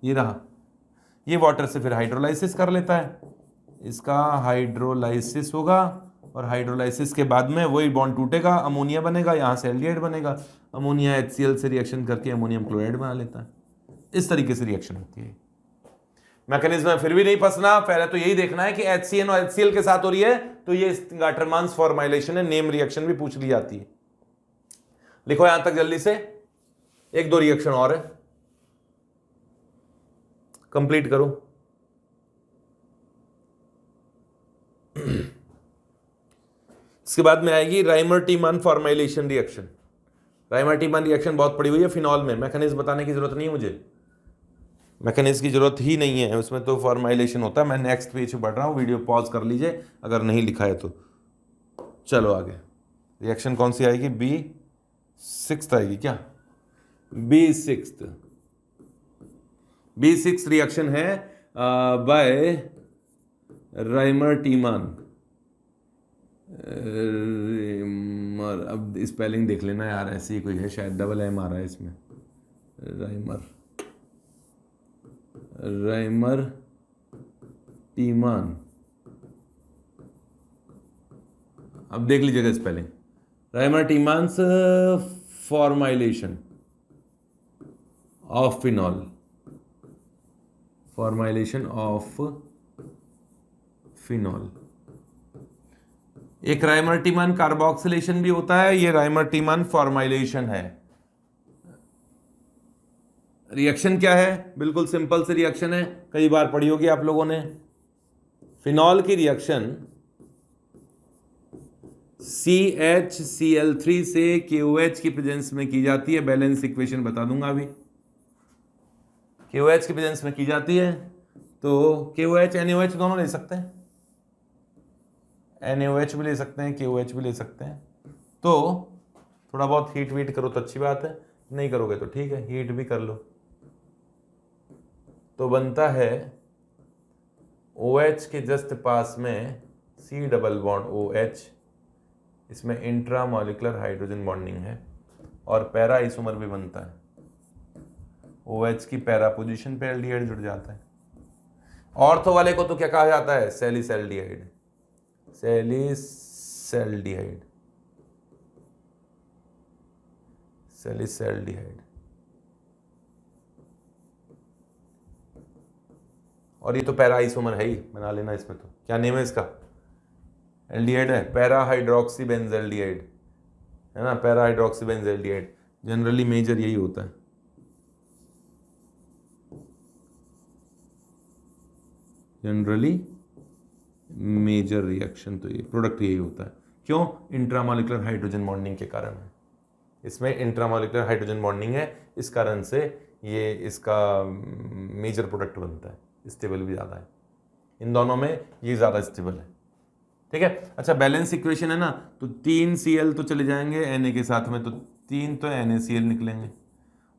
ये रहा। ये वाटर से फिर हाइड्रोलाइसिस कर लेता है, इसका हाइड्रोलाइसिस होगा, और हाइड्रोलाइसिस के बाद में वही बॉन्ड टूटेगा, अमोनिया बनेगा, यहाँ से एल्डिहाइड बनेगा, अमोनिया HCl से रिएक्शन करके अमोनियम क्लोराइड बना लेता है। इस तरीके से रिएक्शन होती है। मैकेनिज्म फिर भी नहीं फंसना, पहले तो यही देखना है कि HCN और HCl के साथ हो रही है तो ये गाटरमान्स फॉर्माइलेशन है, नेम रिएक्शन भी पूछ ली जाती है। लिखो यहां तक जल्दी से, एक दो रिएक्शन और है, कंप्लीट करो। इसके बाद में आएगी राइमर-टीमान फॉर्माइलेशन रिएक्शन। राइमर-टीमान रिएक्शन बहुत पड़ी हुई है फिनॉल में, मैकेनिज्म बताने की जरूरत नहीं है मुझे, मैकेनिज्म की जरूरत ही नहीं है, उसमें तो फॉर्माइलेशन होता है। मैं नेक्स्ट पेज पे बढ़ रहा हूँ, वीडियो पॉज कर लीजिए अगर नहीं लिखा है तो। चलो आगे, रिएक्शन कौन सी आएगी? B6 आएगी क्या? B6 रिएक्शन है बाय राइमर-टीमान। अब स्पेलिंग देख लेना यार, ऐसी ही कोई है शायद, डबल एम आ रहा है इसमें, राइमर-टीमान। अब देख लीजिएगा spelling, Reimer Tiemann's formylation of phenol, formylation of phenol. एक राइमर-टीमान कार्बोक्सिलेशन भी होता है, ये राइमर-टीमान फॉर्माइलेशन है। रिएक्शन क्या है? बिल्कुल सिंपल सी रिएक्शन है, कई बार पढ़ी होगी आप लोगों ने। फिनॉल की रिएक्शन CHCl3 से KOH की प्रेजेंस में की जाती है, बैलेंस इक्वेशन बता दूंगा अभी। KOH की प्रेजेंस में की जाती है, तो KOH NaOH दोनों ले सकते हैं, NaOH भी ले सकते हैं, KOH भी ले सकते हैं। तो थोड़ा बहुत हीट वीट करो तो अच्छी बात है, नहीं करोगे तो ठीक है, हीट भी कर लो। तो बनता है OH के जस्ट पास में C डबल बॉन्ड OH, इसमें इंट्रामॉलिक्यूलर हाइड्रोजन बॉन्डिंग है और पैरा आइसोमर भी बनता है। OH की पैरा पोजीशन पे एल्डिहाइड जुड़ जाता है। ऑर्थो वाले को तो क्या कहा जाता है? सैलिसैल्डिहाइड, सैलिसैल्डिहाइड, सैलिसैल्डिहाइड। और ये तो पैरा आइसोमर है ही, बना लेना इसमें। तो क्या नेम है इसका? एल्डिहाइड है, पैरा हाइड्रोक्सी बेंजल्डिहाइड है ना, para hydroxy benzaldehyde. Generally major यही होता है, जनरली मेजर रिएक्शन तो ये प्रोडक्ट यही होता है। क्यों? इंट्रामॉलिक्यूलर हाइड्रोजन बॉन्डिंग के कारण है, इसमें इंट्रामॉलिक्यूलर हाइड्रोजन बॉन्डिंग है, इस कारण से ये इसका मेजर प्रोडक्ट बनता है। स्टेबल भी ज़्यादा है, इन दोनों में ये ज़्यादा स्टेबल है। ठीक है, अच्छा बैलेंस इक्वेशन है ना, तो 3 Cl तो चले जाएंगे Na के साथ में, तो 3 तो NaCl निकलेंगे,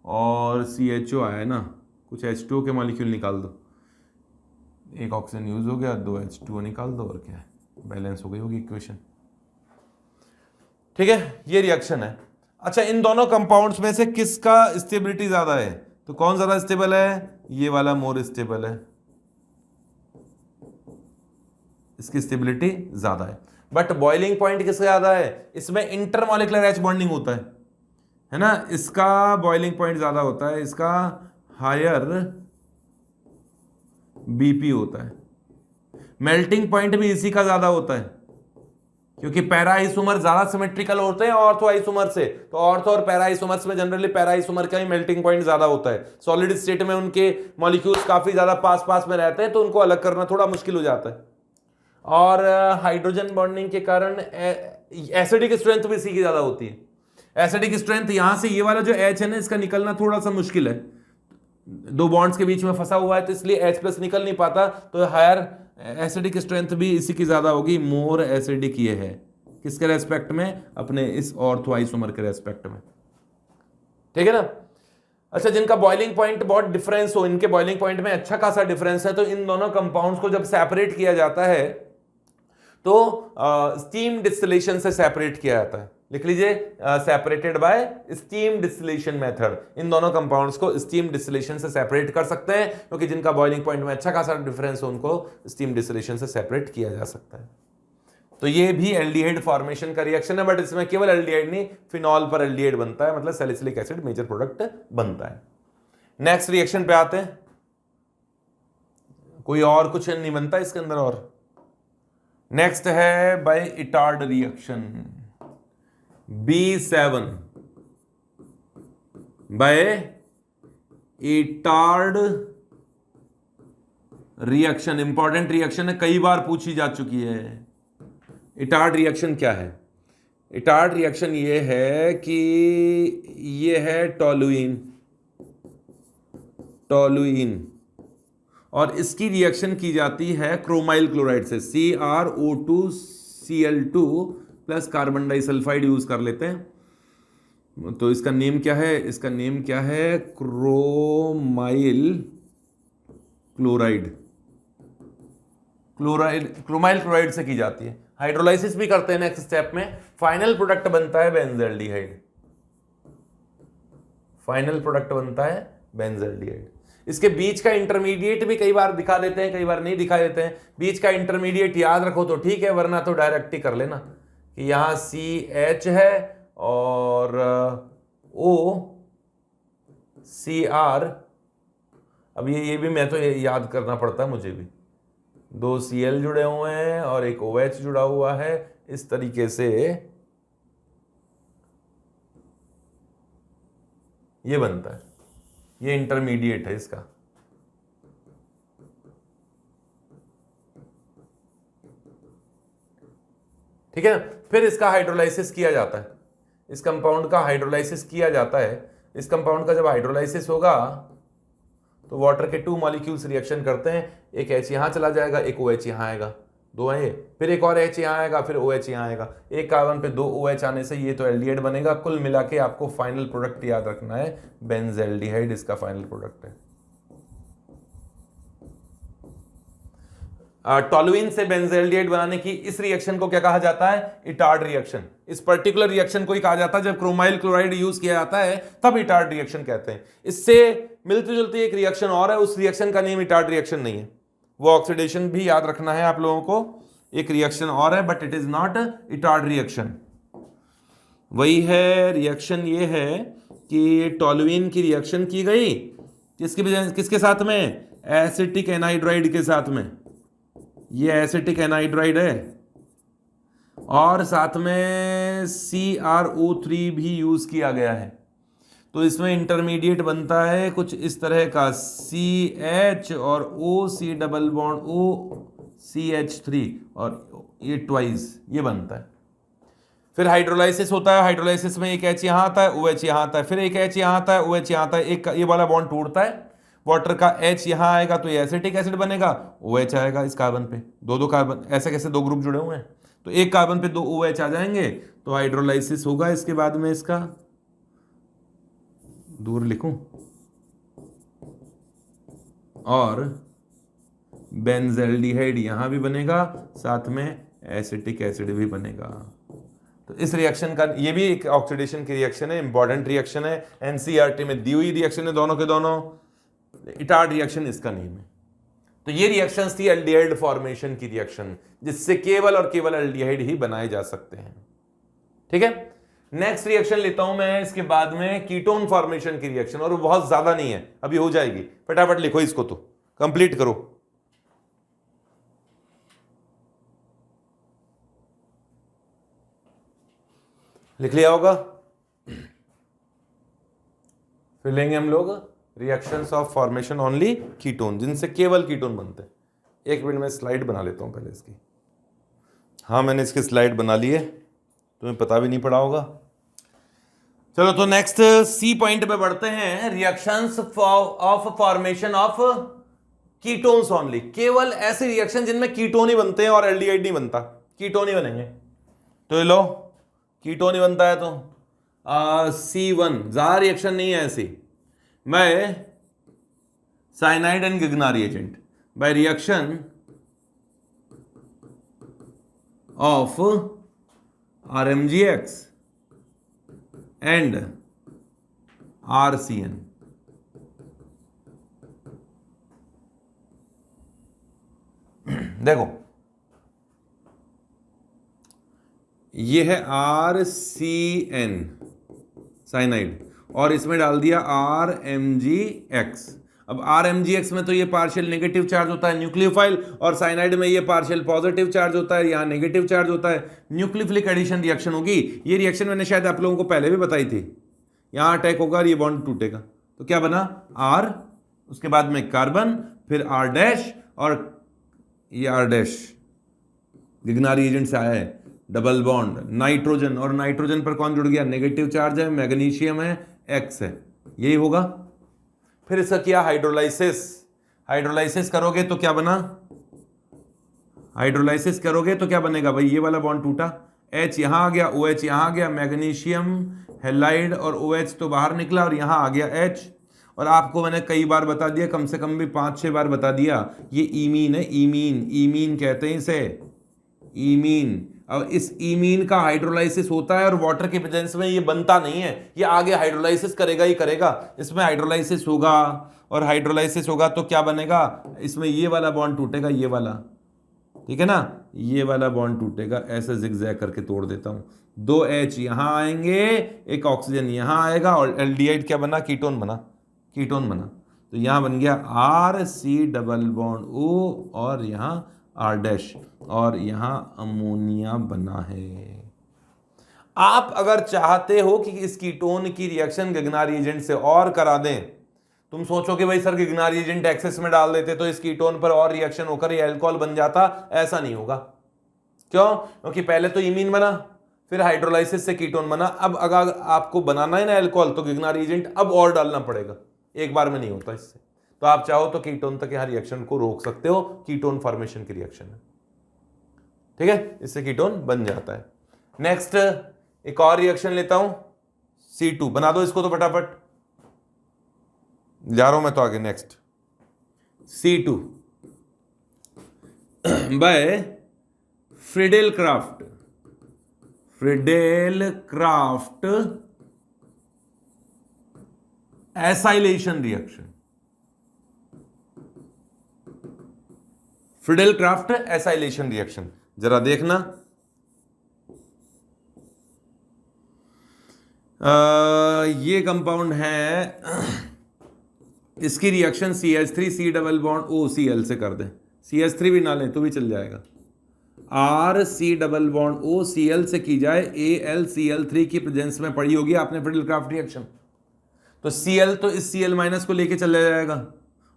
और CHO आया है ना, कुछ H2O के मॉलिक्यूल निकाल दो, एक ऑक्सीजन यूज हो गया, 2 H2O निकाल दो, और क्या है, बैलेंस हो गई होगी इक्वेशन। ठीक है, ये रिएक्शन है। अच्छा, इन दोनों कंपाउंड्स में से किसका स्टेबिलिटी ज्यादा है? तो कौन ज्यादा स्टेबल है? ये वाला मोर स्टेबल है, इसकी स्टेबिलिटी ज्यादा है। बट बॉइलिंग पॉइंट किसका ज्यादा है? इसमें इंटरमॉलिक्यूलर H बॉन्डिंग होता है ना, इसका बॉइलिंग पॉइंट ज्यादा होता है, इसका हायर BP होता है। मेल्टिंग पॉइंट भी इसी का ज्यादा होता है, क्योंकि पैरा आइसोमर ज्यादा सिमेट्रिकल होते हैं ऑर्थो आइसोमर से, तो ऑर्थो और पैरा आइसोमर्स में जनरली पैरा आइसोमर का ही मेल्टिंग पॉइंट ज्यादा होता है। सॉलिड स्टेट में उनके मॉलिक्यूल्स काफी ज्यादा पास पास में रहते हैं, तो उनको अलग करना थोड़ा मुश्किल हो जाता है। और हाइड्रोजन बॉन्डिंग के कारण एसिडिक स्ट्रेंथ भी इसी की ज्यादा होती है। एसिडिक स्ट्रेंथ यहां से ये वाला जो H है ना, इसका निकलना थोड़ा सा मुश्किल है, दो बॉन्ड्स के बीच में फंसा हुआ है, तो इसलिए H+ निकल नहीं पाता, तो हायर एसिडिक स्ट्रेंथ भी इसी की ज्यादा होगी। मोर एसिडिक ये है, किसके रेस्पेक्ट में? अपने इस ऑर्थो आइसोमर के रेस्पेक्ट में। ठीक है ना। अच्छा, जिनका बॉइलिंग पॉइंट बहुत डिफरेंस हो, इनके बॉइलिंग पॉइंट में अच्छा खासा डिफरेंस है, तो इन दोनों कंपाउंड्स को जब सेपरेट किया जाता है तो स्टीम डिस्टिलेशन से सेपरेट किया जाता है। लिख लीजिए, separated by steam distillation method. इन दोनों कंपाउंड्स को स्टीम डिस्टिलेशन से सेपरेट कर सकते हैं, क्योंकि जिनका बॉइलिंग पॉइंट में अच्छा खासा डिफरेंस हो, उनको स्टीम डिस्टिलेशन से सेपरेट किया जा सकता है। तो ये भी एल्डिहाइड फॉर्मेशन का रिएक्शन है, बट इसमें केवल एल्डिहाइड नहीं, फिनॉल पर एल्डिहाइड बनता है, मतलब सैलिसिलिक एसिड मेजर प्रोडक्ट बनता है। नेक्स्ट रिएक्शन पे आते हैं। कोई और कुछ नहीं बनता इसके अंदर। और नेक्स्ट है by Etard reaction, B7। By Etard reaction. Important reaction है, कई बार पूछी जा चुकी है। इटार्ड रिएक्शन क्या है? इटार्ड रिएक्शन ये है कि ये है टोलुइन और इसकी रिएक्शन की जाती है क्रोमाइल क्लोराइड से, CrO2Cl2 plus carbon disulphide use कर लेते हैं। तो इसका नेम क्या है? इसका नेम क्या है? Chromyl chloride. क्रोमाइल क्लोराइड से की जाती है। हाइड्रोलाइसिस भी करते हैं नेक्स्ट स्टेप में। फाइनल प्रोडक्ट बनता है बेंजल्डिहाइड। फाइनल प्रोडक्ट बनता है बेंजल्डिहाइड। इसके बीच का इंटरमीडिएट भी कई बार दिखा देते हैं, कई बार नहीं दिखा देते हैं। बीच का इंटरमीडिएट याद रखो तो ठीक है, वरना तो डायरेक्ट ही कर लेना कि यहां CH है और OCr। अब ये भी मैं तो याद करना पड़ता है मुझे भी। 2 Cl जुड़े हुए हैं और एक OH जुड़ा हुआ है। इस तरीके से ये बनता है, ये इंटरमीडिएट है इसका। ठीक है ना? फिर इसका हाइड्रोलाइसिस किया जाता है। इस कंपाउंड का हाइड्रोलाइसिस किया जाता है। इस कंपाउंड का जब हाइड्रोलाइसिस होगा तो वाटर के 2 मॉलिक्यूल्स रिएक्शन करते हैं। एक H यहां चला जाएगा, एक OH यहां आएगा, 2 है ये। फिर एक और H यहां आएगा, फिर OH यहां आएगा। एक कार्बन पे 2 OH आने से ये तो एल्डिहाइड बनेगा। कुल मिला के आपको फाइनल प्रोडक्ट याद रखना है बेंजल्डिहाइड, इसका फाइनल प्रोडक्ट है। टोलुइन से बेंजल्डिहाइड बनाने की इस रिएक्शन को क्या कहा जाता है? Etard reaction. इस पर्टिकुलर रिएक्शन को ही कहा जाता है, जब क्रोमाइल क्लोराइड यूज किया जाता है तब इटार्ड रिएक्शन कहते हैं। इससे मिलती जुलती एक रिएक्शन और है, उस रिएक्शन का नेम इटार्ड रिएक्शन नहीं है, वो ऑक्सीडेशन भी याद रखना है आप लोगों को। एक रिएक्शन और है but it is not Etard reaction. वही है रिएक्शन, ये है कि टोलुइन की रिएक्शन की गई किसके साथ में? एसिटिक एनहाइड्राइड के साथ में। ये एसिटिक एनहाइड्राइड है और साथ में CrO3 भी यूज किया गया है। तो इसमें इंटरमीडिएट बनता है कुछ इस तरह का, CH और OC डबल बॉन्ड OCH3 और ये ट्वाइस ये बनता है। फिर हाइड्रोलाइसिस होता है। हाइड्रोलाइसिस में एक H यहाँ आता है, OH यहाँ आता है, फिर एक H यहाँ आता है, OH यहाँ आता है। एक ये वाला बॉन्ड टूटता है, वाटर का H यहाँ आएगा तो ये एसिटिक एसिड बनेगा, OH आएगा इस कार्बन पे। दो कार्बन, ऐसे कैसे 2 ग्रुप जुड़े हुए हैं तो एक कार्बन पे 2 OH आ जाएंगे। तो हाइड्रोलाइसिस होगा इसके बाद में, इसका दूर लिखूं, और बेंजल्डिहाइड यहां भी बनेगा, साथ में एसिटिक एसिड भी बनेगा। तो इस रिएक्शन का, ये भी एक ऑक्सीडेशन की रिएक्शन है, इंपॉर्टेंट रिएक्शन है, एनसीईआरटी में दी हुई रिएक्शन है दोनों के दोनों। इटार्ड रिएक्शन इसका नेम है। तो ये रिएक्शंस थी एल्डिहाइड फॉर्मेशन की रिएक्शन, जिससे केवल और केवल एल्डिहाइड ही बनाए जा सकते हैं। ठीक है, नेक्स्ट रिएक्शन लेता हूं मैं इसके बाद में, कीटोन फॉर्मेशन की रिएक्शन, और वो बहुत ज्यादा नहीं है, अभी हो जाएगी। फटाफट लिखो इसको, तो कंप्लीट करो। लिख लिया होगा? फिर लेंगे हम लोग reactions of formation only ketone, जिनसे केवल कीटोन बनते हैं। एक मिनट में स्लाइड बना लेता हूं पहले इसकी। हाँ, मैंने इसकी स्लाइड बना ली है, तुम्हें पता भी नहीं पड़ा होगा। चलो तो नेक्स्ट सी पॉइंट पे बढ़ते हैं, reactions of formation of ketones only. केवल ऐसे रिएक्शन जिनमें कीटोन ही बनते हैं और एल्डिहाइड नहीं बनता, कीटोन ही बनेंगे। तो ये लो, कीटोन ही बनता है तो C1, ज्यादा रिएक्शन नहीं है ऐसी। By cyanide and Grignard agent, by reaction of RMgX and RCN। देखो ये है RCN साइनाइड, और इसमें डाल दिया RMgX। अब RMgX में तो ये पार्शियल नेगेटिव चार्ज होता है न्यूक्लियोफाइल, और साइनाइड में ये पार्शियल पॉजिटिव चार्ज होता है, यहाँ नेगेटिव चार्ज होता है। न्यूक्लियोफिलिक एडिशन रिएक्शन होगी। ये रिएक्शन मैंने शायद आप लोगों को पहले भी बताई थी, यहाँ अटैक होगा और ये बॉन्ड टूटेगा, तो क्या बना R, उसके बाद में कार्बन, फिर R डैश, और ये R डैश गिगनारी एजेंट से आया है, डबल बॉन्ड नाइट्रोजन, और नाइट्रोजन पर कौन जुड़ गया, नेगेटिव चार्ज है, मैग्नीशियम है, X है, यही होगा। फिर इसका किया हाइड्रोलाइसिस, हाइड्रोलाइसिस करोगे तो क्या बना, हाइड्रोलाइसिस करोगे तो क्या बनेगा भाई, ये वाला बॉन्ड टूटा, H यहां आ गया, OH यहां आ गया, मैग्नीशियम हेलाइड और OH तो बाहर निकला और यहां आ गया H। और आपको मैंने कई बार बता दिया, कम से कम भी 5-6 बार बता दिया, ये ईमीन है, ईमीन, ईमीन कहते हैं इसे, ईमीन। अब इस ईमीन का हाइड्रोलाइसिस होता है और वाटर के प्रेजेंस में ये बनता नहीं है, ये आगे हाइड्रोलाइसिस करेगा ही करेगा, इसमें हाइड्रोलाइसिस होगा, और हाइड्रोलाइसिस होगा तो क्या बनेगा, इसमें ये वाला बॉन्ड टूटेगा, ये वाला, ठीक है ना, ये वाला बॉन्ड टूटेगा, ऐसे जिगजैग करके तोड़ देता हूं, 2 H यहां आएंगे, एक ऑक्सीजन यहां आएगा, और एल्डिहाइड क्या बना, कीटोन बना, कीटोन बना, तो यहां बन गया RC डबल बॉन्ड O, और यहां R डैश, और यहां अमोनिया बना है। आप अगर चाहते हो कि इस कीटोन की रिएक्शन गिगनारी एजेंट से और करा दें, तुम सोचोगे भाई सर गिगनारी एजेंट एक्सेस में डाल देते तो इस कीटोन पर और रिएक्शन होकर ये अल्कोहल बन जाता, ऐसा नहीं होगा। क्यों? क्योंकि पहले तो इमीन बना, फिर हाइड्रोलाइसिस से कीटोन बना, अब अगर आपको बनाना है ना अल्कोहल तो गिगनारी एजेंट अब और डालना पड़ेगा, एक बार में नहीं होता इससे। तो आप चाहो तो कीटोन तक यहाँ रिएक्शन को रोक सकते हो, कीटोन फॉर्मेशन की रिएक्शन है, ठीक है, इससे कीटोन बन जाता है। नेक्स्ट एक और रिएक्शन लेता हूं, C2 बना दो इसको तो फटाफट, जा रहा हूं मैं तो आगे। Next C2 by Friedel Crafts, Friedel Crafts acylation reaction, Friedel Crafts acylation reaction, जरा देखना, ये कंपाउंड है, इसकी reaction CH3 C double bond O Cl से कर दें, CH3 भी ना लें तो भी चल जाएगा, R C double bond O Cl से की जाए, AlCl3 की प्रेजेंस में पड़ी होगी आपने फ्रीडेल क्राफ्ट रिएक्शन, तो Cl तो इस Cl माइनस को लेके चला जाएगा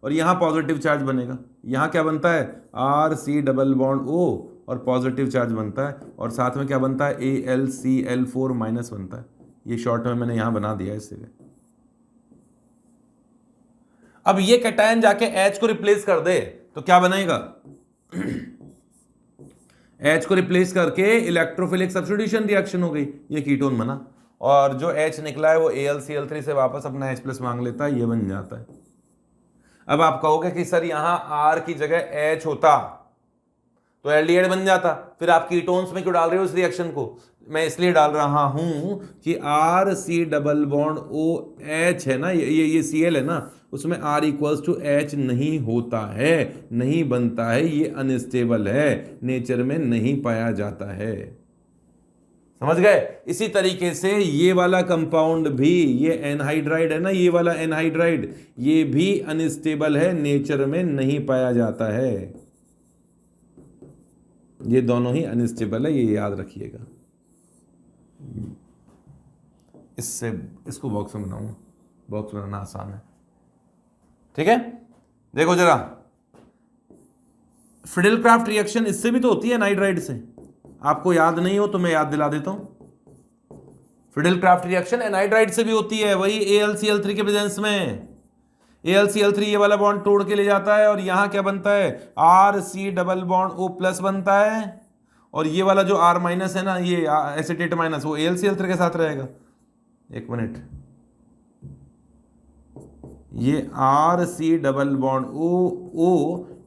और यहां पॉजिटिव चार्ज बनेगा, यहां क्या बनता है R C double bond O और पॉजिटिव चार्ज बनता है, और साथ में क्या बनता है AlCl4 माइनस बनता है, ये शॉर्ट में मैंने यहां बना दिया इससे। अब ये कैटायन जाके H को रिप्लेस कर दे तो क्या बनेगा, H को रिप्लेस करके इलेक्ट्रोफिलिक सब्स्टिट्यूशन रिएक्शन हो गई, ये कीटोन बना, और जो H निकला है वो AlCl3 से वापस अपना H+ मांग लेता है, ये बन जाता है। अब आप कहोगे कि सर यहां R की जगह H होता तो एल्डिहाइड बन जाता, फिर आप कीटोन्स में क्यों डाल रहे हो इस रिएक्शन को? मैं इसलिए डाल रहा हूं कि R C double bond OH है ना, ये Cl है ना, उसमें R इक्वल्स टू H नहीं होता है, नहीं बनता है, ये अनस्टेबल है, नेचर में नहीं पाया जाता है, समझ गए? इसी तरीके से ये वाला कंपाउंड भी, ये एनहाइड्राइड है ना, ये वाला एनहाइड्राइड, ये भी अनस्टेबल है, नेचर में नहीं पाया जाता है, ये दोनों ही अनस्टेबल है, ये याद रखिएगा। इससे इसको बॉक्स में बनाऊंगा, बॉक्स बनाना आसान है, ठीक है। देखो जरा, फ्रीडेल क्राफ्ट रिएक्शन इससे भी तो होती है एनहाइड्राइड से, आपको याद नहीं हो तो मैं याद दिला देता हूं। फ्रीडेल क्राफ्ट रिएक्शन एनहाइड्राइड से भी होती है, वही AlCl3 के प्रेजेंस में, AlCl3 ये वाला बॉन्ड तोड़ के ले जाता है और यहां क्या बनता है RC डबल बॉन्ड O+ बनता है, और ये वाला जो R- है ना, ये एसिटेट माइनस, वो AlCl3 के साथ रहेगा। एक मिनट, ये RC double bond O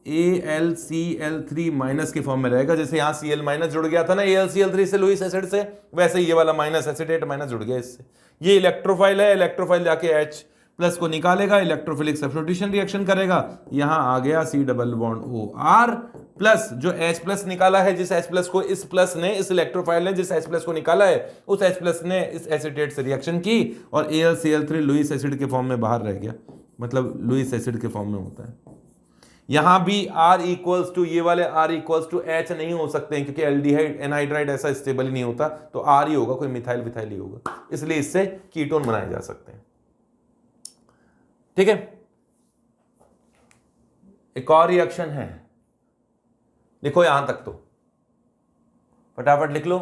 AlCl3 minus के फॉर्म में रहेगा, जैसे यहां Cl माइनस जुड़ गया था ना AlCl3 से लुईस एसिड से, वैसे ये वाला माइनस एसिटेट माइनस जुड़ गया इससे। ये इलेक्ट्रोफाइल है, इलेक्ट्रोफाइल जाके H+ को निकालेगा, इलेक्ट्रोफिलिक सब्स्टिट्यूशन रिएक्शन करेगा, यहां आ गया C double bond O R+ जो H+ निकाला है, जिस H+ को इस प्लस ने, इस इलेक्ट्रोफाइल ने जिस H+ को निकाला है, उस H+ ने इस एसिटेट से रिएक्शन की और AlCl3 लुईस एसिड के फॉर्म में बाहर रह गया, मतलब लुईस एसिड के फॉर्म में होता है। यहां भी R इक्वल्स टू, ये वाले R इक्वल्स टू H नहीं हो सकते हैं क्योंकि एल्डिहाइड एनहाइड्राइड ऐसा स्टेबल ही नहीं होता, तो R ही होगा, कोई मिथाइल विथाइल ही होगा, इसलिए इससे कीटोन बनाए जा सकते हैं। ठीक है, एक और रिएक्शन है, लिखो यहां तक तो फटाफट लिख लो।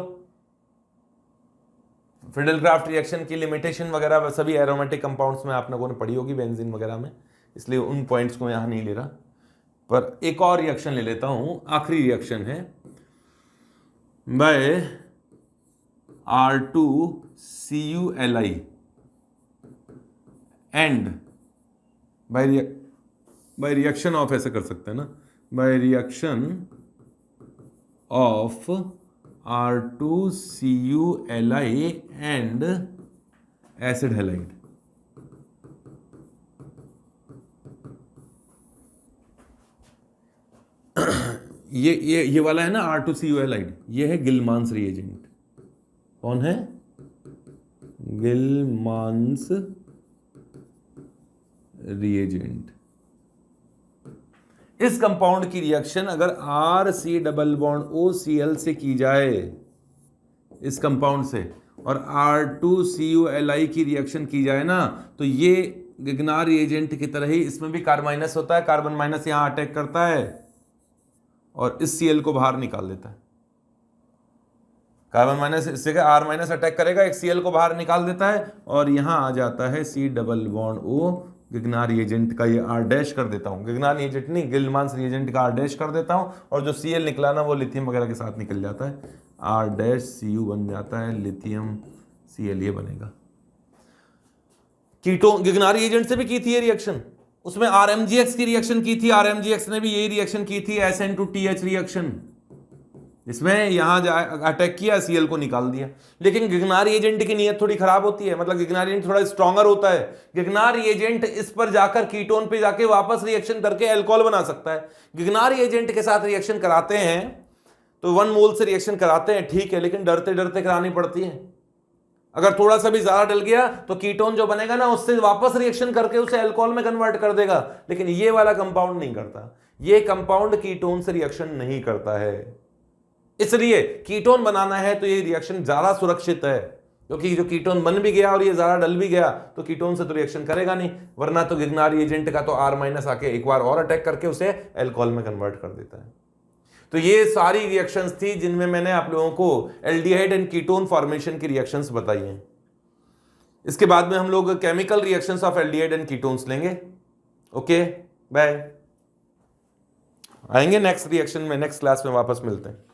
फ्रीडल-क्राफ्ट रिएक्शन की लिमिटेशन वगैरह सभी एरोमेटिक कंपाउंड्स में आप लोगों ने पढ़ी होगी, बेंजीन वगैरह में, इसलिए उन पॉइंट्स को यहां नहीं ले रहा। पर एक और रिएक्शन ले लेता हूं, आखिरी रिएक्शन है, by R2CuLi and by reaction of, ऐसे कर सकते हैं ना, by reaction of R2CuLi and acid halide. ये वाला है ना R2CuLi, ये है गिलमांस रिएजेंट। कौन है? गिलमांस रिएजेंट। इस कंपाउंड की रिएक्शन अगर RC≡OCl से की जाए इस कंपाउंड से, और R2CuLi की रिएक्शन की जाए ना, तो ये गिग्नार रिएजेंट की तरह ही इसमें भी कार्बन माइनस होता है, कार्बन माइनस यहां अटैक करता है और इस Cl को बाहर निकाल देता है। कार्बन माइनस इससे R माइनस अटैक करेगा, एक Cl को बाहर निकाल देता है और यहां आ जाता है C≡O, गिग्नार रिएजेंट का ये R डैश कर देता हूं, गिग्नार रिएजेंट नहीं, गिलमांस रिएजेंट का R डैश कर देता हूं, और जो Cl निकला ना वो लिथियम वगैरह के साथ निकल जाता है, R डैश Cu बन जाता है, लिथियम Cl ये बनेगा। कीटोन गिग्नार रिएजेंट से भी की थी ये रिएक्शन, उसमें RMgX की रिएक्शन की थी, RMgX ने भी यही रिएक्शन की थी, SN2TH रिएक्शन, इसमें यहां अटैक किया, Cl को निकाल दिया। लेकिन गिग्नार रिएजेंट की नीयत थोड़ी खराब होती है, मतलब गिग्नार रिएजेंट थोड़ा स्ट्रॉन्गर होता है। गिग्नार रिएजेंट इस पर जाकर कीटोन पे जाके वापस रिएक्शन करके अल्कोहल बना सकता है। गिग्नार रिएजेंट के साथ रिएक्शन कराते हैं तो 1 मोल से रिएक्शन कराते हैं, ठीक है, लेकिन डरते डरते करानी पड़ती है। अगर थोड़ा सा भी ज्यादा डल गया तो कीटोन जो बनेगा ना, उससे वापस रिएक्शन करके उसे अल्कोहल में कन्वर्ट कर देगा, लेकिन ये वाला कंपाउंड नहीं करता। ये कंपाउंड कीटोन से रिएक्शन नहीं करता है, इसलिए कीटोन बनाना है तो ये रिएक्शन ज्यादा सुरक्षित है, क्योंकि जो कीटोन बन भी गया और ये ज्यादा डल भी गया तो कीटोन से तो रिएक्शन करेगा नहीं, वरना तो गिग्नार रिएजेंट का तो R माइनस आके एक बार और अटैक करके उसे अल्कोहल में कन्वर्ट कर देता है। तो ये सारी रिएक्शंस थी जिनमें मैंने आप लोगों को एल्डिहाइड एंड कीटोन फॉर्मेशन की रिएक्शंस बताई हैं। इसके बाद में हम लोग chemical reactions of aldehyde and ketones लेंगे। Okay, bye. आएंगे नेक्स्ट रिएक्शन में, नेक्स्ट क्लास में वापस मिलते हैं।